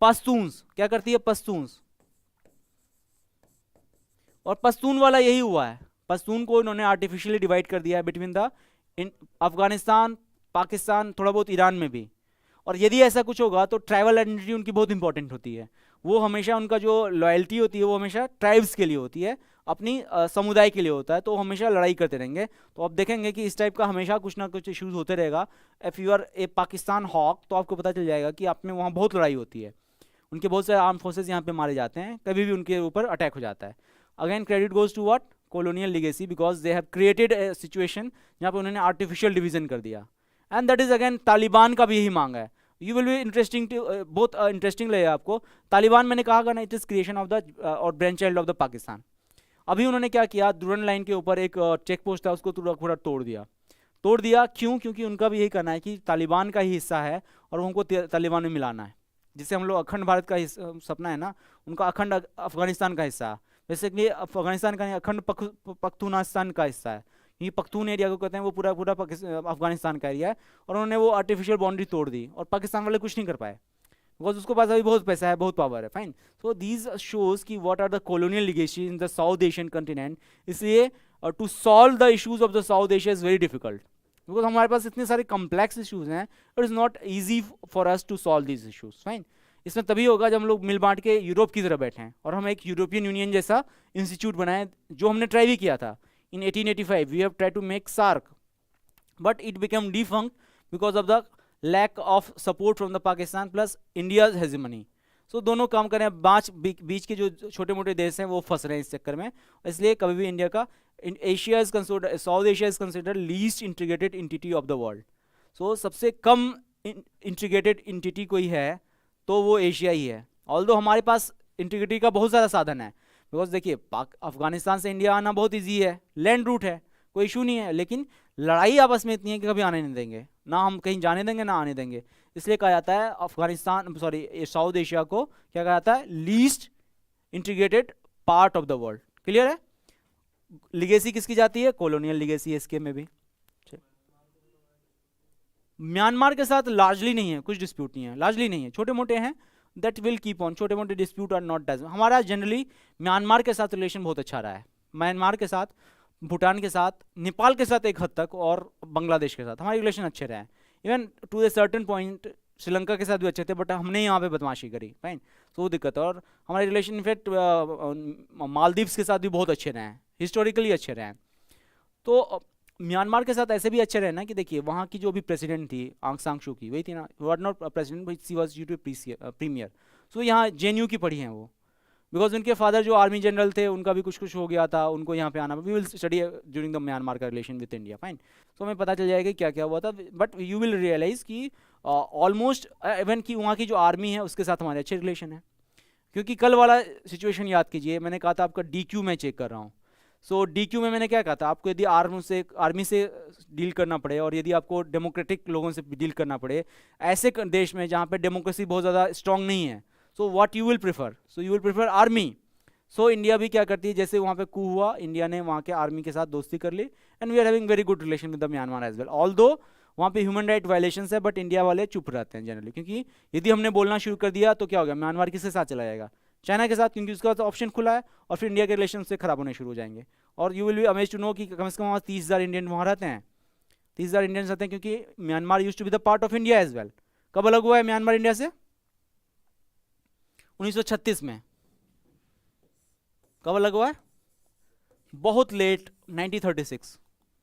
Pashtuns. क्या करती है? पश्तून्स। और पश्तून वाला यही हुआ है, पश्तून को इन्होंने आर्टिफिशियली डिवाइड कर दिया है बिटवीन द अफगानिस्तान, पाकिस्तान, थोड़ा बहुत ईरान में भी। और यदि ऐसा कुछ होगा तो ट्राइबल आइडेंटिटी उनकी बहुत इंपॉर्टेंट होती है, वो हमेशा उनका जो लॉयल्टी होती है वो हमेशा ट्राइब्स के लिए होती है, अपनी समुदाय के लिए होता है, तो हमेशा लड़ाई करते रहेंगे। तो आप देखेंगे कि इस टाइप का हमेशा कुछ ना कुछ इश्यूज होते रहेगा। If you are a Pakistan hawk, तो आपको पता चल जाएगा कि आप में वहाँ बहुत लड़ाई होती है, उनके बहुत सारे आर्म फोर्सेज यहाँ पे मारे जाते हैं, कभी भी उनके ऊपर अटैक हो जाता है। Again credit goes to what? Colonial legacy, because they have created a situation जहाँ पे उन्होंने आर्टिफिशियल डिवीजन कर दिया। And that is again Taliban का भी यही मांग है। You will be interesting to बहुत इंटरेस्टिंग लगेगा आपको। तालिबान मैंने कहा ना, it is creation of the और branch child of the Pakistan. अभी उन्होंने क्या किया, दुरन लाइन के ऊपर एक चेक पोस्ट था, उसको पूरा तोड़ दिया। क्यों? क्योंकि उनका भी यही कहना है कि तालिबान का ही हिस्सा है और उनको तालिबान में मिलाना है, जिससे हम लोग अखंड भारत का सपना है ना, उनका अखंड अफगानिस्तान का हिस्सा है। बेसिकली अफगानिस्तान का अखंड पख्तूनिस्तान का हिस्सा है, ये पख्तून एरिया को कहते हैं, वो पूरा अफगानिस्तान का एरिया है। और उन्होंने वो आर्टिफिशियल बाउंड्री तोड़ दी और पाकिस्तान वाले कुछ नहीं कर पाए, बिकॉज उसको पास अभी बहुत पैसा है, बहुत पावर है। फाइन, सो दीज शोज की what are the colonial legacy in the South Asian continent. इसलिए to solve the issues of the South Asia is very difficult, because हमारे पास इतने सारे कॉम्प्लेक्स इशूज हैं, it is not easy for us to solve these issues. Fine, इसमें तभी होगा जब हम लोग मिल बांट के यूरोप की तरह बैठे हैं और हम एक यूरोपियन यूनियन जैसा इंस्टीट्यूट बनाए, जो हमने ट्राई भी किया था in 1885। We have try to make SAARC, but it become defunct because of the lack of support from the Pakistan plus India's hegemony. So दोनों काम कर रहे हैं, बीच के जो छोटे मोटे देश हैं वो फंस रहे हैं इस चक्कर में। इसलिए कभी भी इंडिया का, Asia is consider, South Asia is consider least integrated entity of the world. So सबसे कम इंटीग्रेटेड इंटिटी कोई है तो वो एशिया ही है। ऑल्दो हमारे पास इंटीग्रिटी का बहुत ज़्यादा साधन है, बिकॉज देखिए अफगानिस्तान से इंडिया आना बहुत ईजी है, लैंड रूट है, कोई इशू नहीं है। लेकिन लड़ाई आपस में इतनी है कि कभी आने नहीं देंगे, ना हम कहीं जाने देंगे ना आने देंगे। इसलिए कहा जाता है अफगानिस्तान, सॉरी साउथ एशिया को क्या कहा जाता है, least integrated part of the world. Clear है? लिगेसी किसकी जाती है? कॉलोनियल लिगेसी है इसके में भी। म्यांमार के साथ लार्जली नहीं है, कुछ डिस्प्यूट नहीं है, लार्जली नहीं है, छोटे मोटे हैं, दैट विल कीप ऑन, छोटे मोटे डिस्प्यूट आर नॉट डज। हमारा जनरली म्यांमार के साथ रिलेशन बहुत अच्छा रहा है, म्यांमार के साथ, भूटान के साथ, नेपाल के साथ एक हद तक, और बांग्लादेश के साथ हमारे रिलेशन अच्छे रहे हैं। Even to a certain point Sri Lanka के साथ भी अच्छे थे, बट हमने यहाँ पे बदमाशी करी, फाइन, तो वो दिक्कत है। और हमारे रिलेशन इनफैक्ट मालदीव्स के साथ भी बहुत अच्छे रहे हैं, हिस्टोरिकली अच्छे रहे हैं। तो म्यांमार के साथ ऐसे भी अच्छे रहे ना कि देखिए वहाँ की जो भी प्रेसिडेंट थी आंग सांग सू की, वही थी ना, were not president but she was UT premier. So यहाँ जेएनयू की पढ़ी हैं वो, बिकॉज उनके फादर जो आर्मी जनरल थे उनका भी कुछ कुछ हो गया था, उनको यहाँ पे आना। We will study during the Myanmar का रिलेशन विद इंडिया, फाइन। सो हमें पता चल जाएगा क्या क्या हुआ था, बट यू विल रियलाइज कि ऑलमोस्ट इवन कि वहाँ की जो आर्मी है उसके साथ हमारे अच्छे रिलेशन है। क्योंकि कल वाला सिचुएशन याद कीजिए, मैंने कहा था आपका DQ मैं चेक कर रहा हूँ। सो DQ में मैंने क्या कहा था आपको, यदि आर्मी से डील करना पड़े और यदि आपको डेमोक्रेटिक लोगों से डील करना पड़े ऐसे देश में जहाँ पे डेमोक्रेसी बहुत ज़्यादा स्ट्रांग नहीं है, so what you will prefer? So you will prefer army. So India भी क्या करती है, जैसे वहाँ पे कू हुआ, इंडिया ने वहाँ के आर्मी के साथ दोस्ती कर ली, and we are having very good relation with the Myanmar as well. Although वहाँ पे ह्यूमन राइट वायलेशंस है, बट इंडिया वाले चुप रहते हैं जनरली, क्योंकि यदि हमने बोलना शुरू कर दिया तो क्या हो गया, म्यांमार किसके साथ चला जाएगा? चाइना के साथ, क्योंकि उसका तो ऑप्शन खुला है, और फिर इंडिया के रिलेशन से खराब होने शुरू हो जाएंगे। और you will be amazed to know कि कम से कम वहाँ 30,000 इंडियन वहाँ रहते हैं, 30,000 इंडियंस रहते हैं, क्योंकि Myanmar used to be the part of India as well. कब अलग हुआ है म्यांमार इंडिया से? 1936 में। कब अलग हुआ है? बहुत late, 1936,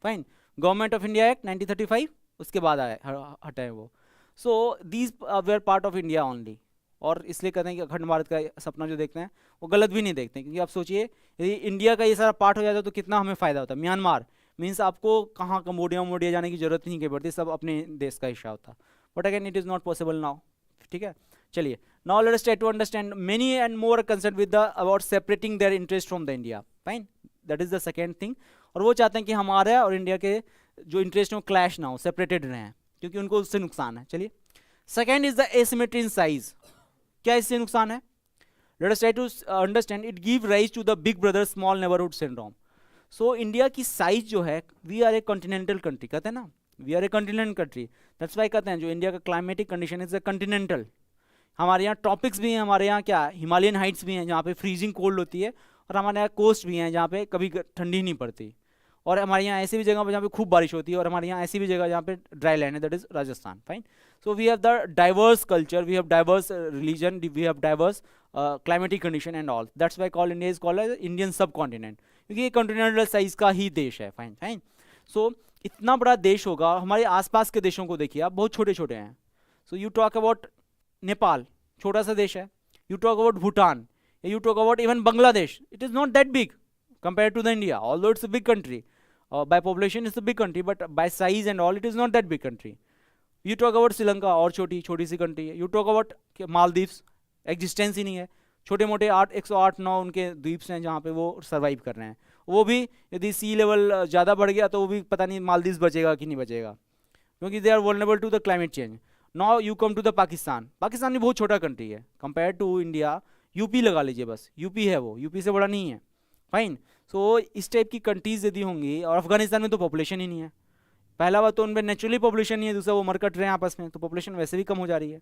fine. Government of India act 1935 उसके बाद आए, हटाए वो। So these were part of India only. और इसलिए कहते हैं कि अखंड भारत का सपना जो देखते हैं वो गलत भी नहीं देखते, क्योंकि आप सोचिए यदि इंडिया का ये सारा पार्ट हो जाता तो कितना हमें फ़ायदा होता। म्यांमार मीन्स आपको कहाँ कम्बोडिया जाने की जरूरत नहीं पड़ती, सब अपने देश का हिस्सा होता। But again it is not possible now, ठीक है। चलिए, now let us try to understand many and more concern with the about separating their interest from the India, fine, that is the second thing. और वो चाहते हैं कि हमारा और इंडिया के जो इंटरेस्ट हो क्लैश ना हो, सेपरेटेड रहें, क्योंकि उनको उससे नुकसान है। चलिए, second is the asymmetry in size. क्या इससे नुकसान है? Let us try to understand. It give rise to the big brother small neighbourhood syndrome. So India की साइज जो है, we are a continental country, कहते हैं ना, we are a continental country, that's why कहते हैं जो इंडिया का climatic condition is a continental. हमारे यहाँ ट्रॉपिक्स भी हैं, हमारे यहाँ क्या हिमालयन हाइट्स भी हैं जहाँ पे फ्रीजिंग कोल्ड होती है, और हमारे यहाँ कोस्ट भी हैं जहाँ पे कभी ठंडी नहीं पड़ती, और हमारे यहाँ ऐसी भी जगह पर जहाँ पे खूब बारिश होती है, और हमारे यहाँ ऐसी भी जगह जहाँ पे ड्राई लैंड है, that is Rajasthan, fine. So we have the diverse culture, we have diverse religion, we have diverse climatic condition and all, that's why call India is called as Indian subcontinent, क्योंकि ये continental size का ही देश है, fine fine. सो इतना बड़ा देश होगा, हमारे आसपास के देशों को देखिए आप, बहुत छोटे छोटे हैं। So you talk about Nepal, छोटा सा देश है, you talk about Bhutan, you talk about even Bangladesh, it is not that big compared to the India, although it's a big country, by population it's a big country, but by size and all it is not that big country. You talk about Sri Lanka, और छोटी सी country है। You talk about Maldives, existence ही नहीं है, छोटे मोटे 108-9 उनके द्वीप्स हैं जहाँ पे वो सर्वाइव कर रहे हैं। वो भी यदि सी लेवल ज़्यादा बढ़ गया तो वो भी पता नहीं मालदीव्स बचेगा कि नहीं बचेगा, क्योंकि they are vulnerable to the climate change. Now you come to the Pakistan. Pakistan भी बहुत छोटा कंट्री है कंपेयर टू इंडिया। यूपी लगा लीजिए बस, यूपी है वो, यूपी से बड़ा नहीं है, फाइन। सो इस टाइप की कंट्रीज यदि होंगी, और अफगानिस्तान में तो पॉपुलेशन ही नहीं है, पहला बात तो उनमें नेचुरली पॉपुलेशन नहीं है, दूसरा वो मर कट रहे हैं आपस में, तो पॉपुलेशन वैसे भी कम हो जा रही है।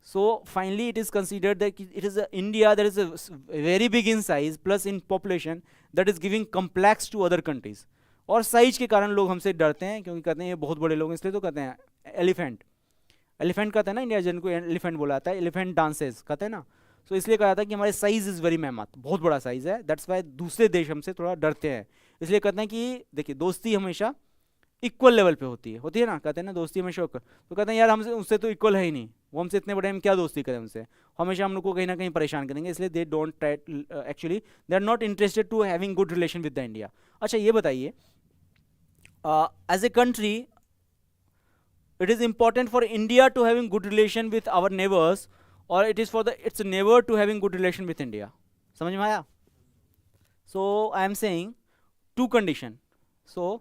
So finally it is considered that it is India that is very big in size plus in population that is giving complex to other countries. और साइज के कारण लोग हमसे डरते हैं, क्योंकि कहते हैं ये बहुत बड़े लोग हैं, इसलिए तो कहते हैं एलिफेंट, एलिफेंट कहते हैं ना इंडिया, जिनको एलिफेंट बोला जाता है, एलिफेंट डांसेस कहते हैं ना। सो इसलिए कहा जाता है कि हमारे साइज इज़ वेरी मेहमत, बहुत बड़ा साइज है, दैट्स वाई दूसरे देश हमसे थोड़ा डरते हैं। इसलिए कहते हैं कि देखिए दोस्ती हमेशा इक्वल लेवल पे होती है ना, कहते हैं ना दोस्ती में शौक, तो कहते हैं यार हमसे उससे तो इक्वल है ही नहीं, वो हमसे इतने बड़े, हम क्या दोस्ती करें उनसे, हमेशा हम लोग को कहीं ना कहीं परेशान करेंगे, इसलिए they don't try, actually they are not interested to having good relation with the India. अच्छा ये बताइए, as a country it is important for India to having good relation with our neighbors, or it is for the its neighbor to having good relation with India? समझ में आया? So I am saying two condition. So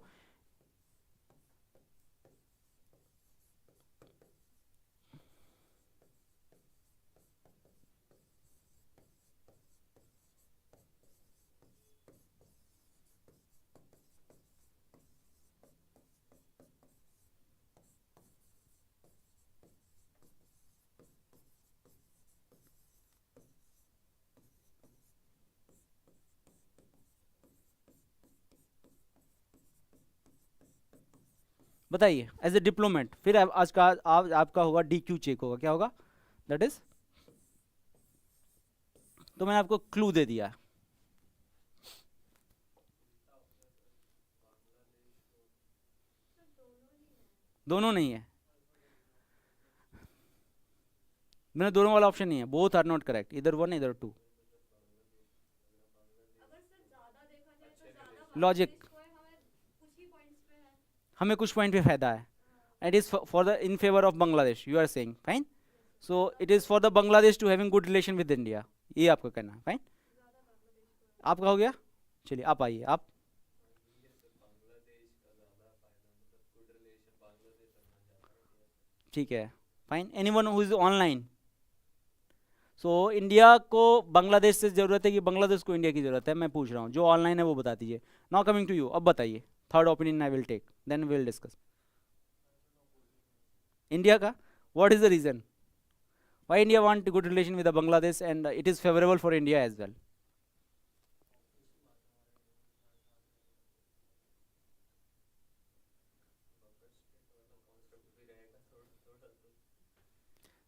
बताइए as ए diplomat, फिर आज का आज आपका होगा DQ चेक होगा, क्या होगा दैट इज, तो मैंने आपको क्लू दे दिया, दोनों नहीं है, मैंने दोनों वाला ऑप्शन नहीं है, बोथ आर नॉट करेक्ट, इधर वन इधर टू। लॉजिक, हमें कुछ पॉइंट पे फायदा है, it is for the in favour of Bangladesh, you are saying fine, so it is for the Bangladesh to having good relation with India, ये आपका कहना है, फाइन, आपका हो गया। चलिए आप आइए, आप ठीक है, fine, anyone who is online, so India को बांग्लादेश से ज़रूरत है कि बांग्लादेश को इंडिया की ज़रूरत है, मैं पूछ रहा हूँ, जो ऑनलाइन है वो बता दीजिए। नाउ कमिंग टू यू, अब बताइए, third opinion I will take, then will discuss. India का, what is the reason why India want good relation with Bangladesh and it is favourable for India as well?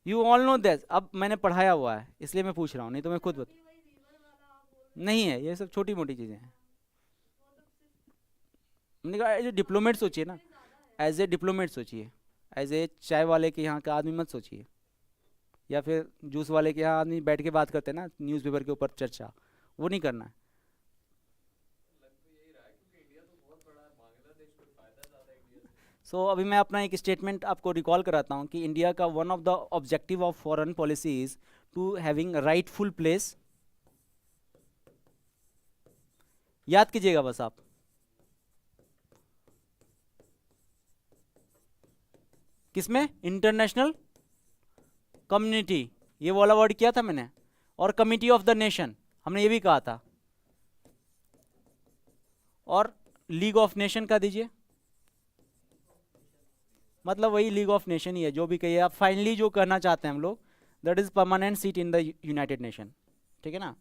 You all know this, अब मैंने पढ़ाया हुआ है इसलिए मैं पूछ रहा हूँ, नहीं तो मैं खुद नहीं है, ये सब छोटी मोटी चीज़ें हैं। मैंने कहा एज ए डिप्लोमेट सोचिए ना, एज ए डिप्लोमेट सोचिए, एज ए चाय वाले के यहाँ का आदमी मत सोचिए, या फिर जूस वाले के यहाँ आदमी बैठ के बात करते हैं ना न्यूज़पेपर के ऊपर चर्चा, वो नहीं करना है। सो अभी मैं अपना एक स्टेटमेंट आपको रिकॉल कराता हूँ कि इंडिया का one of the objective of foreign policy is to having rightful place, याद कीजिएगा बस आप, किसमें, इंटरनेशनल कम्युनिटी, ये वाला वर्ड किया था मैंने, और कमिटी ऑफ द नेशन हमने ये भी कहा था, और लीग ऑफ नेशन का दीजिए, मतलब वही लीग ऑफ नेशन ही है, जो भी कहिए आप, फाइनली जो करना चाहते हैं हम लोग, that is permanent seat in the United nation, ठीक है ना।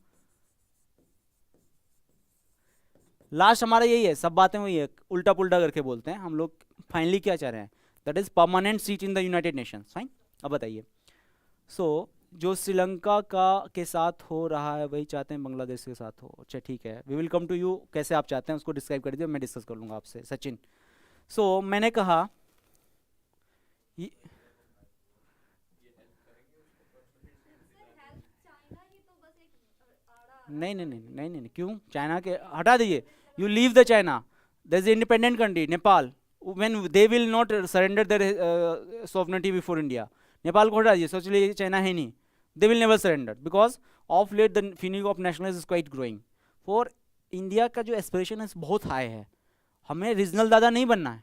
लास्ट हमारा यही है, सब बातें वही है, उल्टा पुल्टा करके बोलते हैं हम लोग, फाइनली क्या चाह रहे हैं, that is permanent seat in the United nation, fine. अब बताइए, सो जो श्रीलंका का के साथ हो रहा है वही चाहते हैं बांग्लादेश के साथ हो, अच्छा ठीक है, we will come to you, कैसे आप चाहते हैं उसको डिस्क्राइब कर दीजिए, मैं डिस्कस कर लूँगा आपसे, सचिन। सो मैंने कहा नहीं नहीं नहीं नहीं नहीं, क्यों चाइना के हटा दीजिए, you leave the China, there is independent country Nepal, when they will not surrender their sovereignty before India, Nepal को हटा दीजिए, सोच लीजिए चाइना है नहीं, they will never surrender because of late the feeling of nationalism is quite growing for India का जो aspiration है बहुत हाई है, हमें रीजनल दादा नहीं बनना है,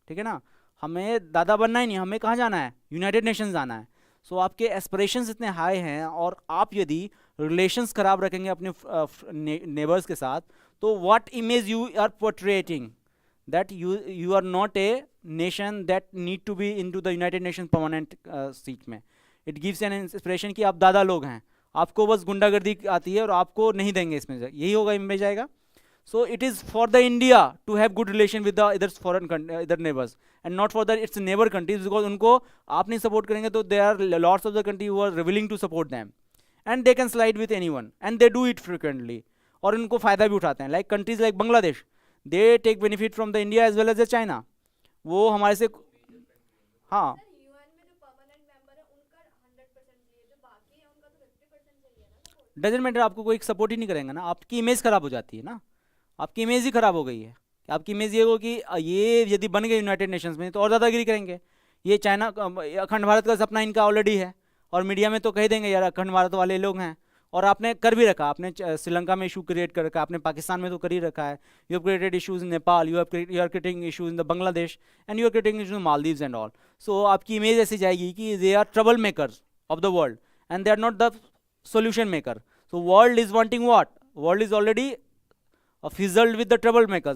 ठीक है ना, हमें दादा बनना ही नहीं, हमें कहाँ जाना है, यूनाइटेड नेशंस जाना है। सो आपके एस्पिरेशंस इतने हाई हैं, और आप यदि रिलेशंस खराब रखेंगे अपने नेबर्स के साथ, तो what image you are portraying, that you are not a nation that need to be into the United Nations permanent seat में, it gives an inspiration कि आप दादा लोग हैं, आपको बस गुंडागर्दी आती है और आपको नहीं देंगे इसमें, यही होगा इमेज आएगा। so it is for the India to have good relation with the other foreign other neighbors and not for the its neighbor countries, because उनको आप नहीं support करेंगे तो there are lots of the country who are willing to support them and they can slide with anyone and they do it frequently, और उनको फ़ायदा भी उठाते हैं, like countries like Bangladesh, they take benefit from the India as well as the China, वो हमारे से, हाँ, यूएन में जो परमानेंट मेंबर है उनका 100% चाहिए, जो बाकी है उनका तो 50% चाहिए ना सपोर्ट। डजेंट मैटर, आपको कोई सपोर्ट ही नहीं करेगा ना, आपकी इमेज खराब हो जाती है ना, आपकी इमेज ही खराब हो गई है। आपकी इमेज ये हो कि ये यदि बन गए यूनाइटेड नेशंस में तो और ज़्यादा गिरी करेंगे। ये चाइना अखंड भारत का सपना इनका ऑलरेडी है, और मीडिया में तो कह देंगे यार अखंड भारत वाले लोग हैं। और आपने कर भी रखा, आपने श्रीलंका में इशू क्रिएट कर रखा है, आपने पाकिस्तान में तो कर ही रखा है। You have created issues in Nepal, you are creating issues in the Bangladesh, and you are creating issues in Maldives and all. So आपकी इमेज ऐसी जाएगी कि they are trouble makers of the world, and they are not the solution maker. So world is wanting what? World is already fizzled with the troublemakers.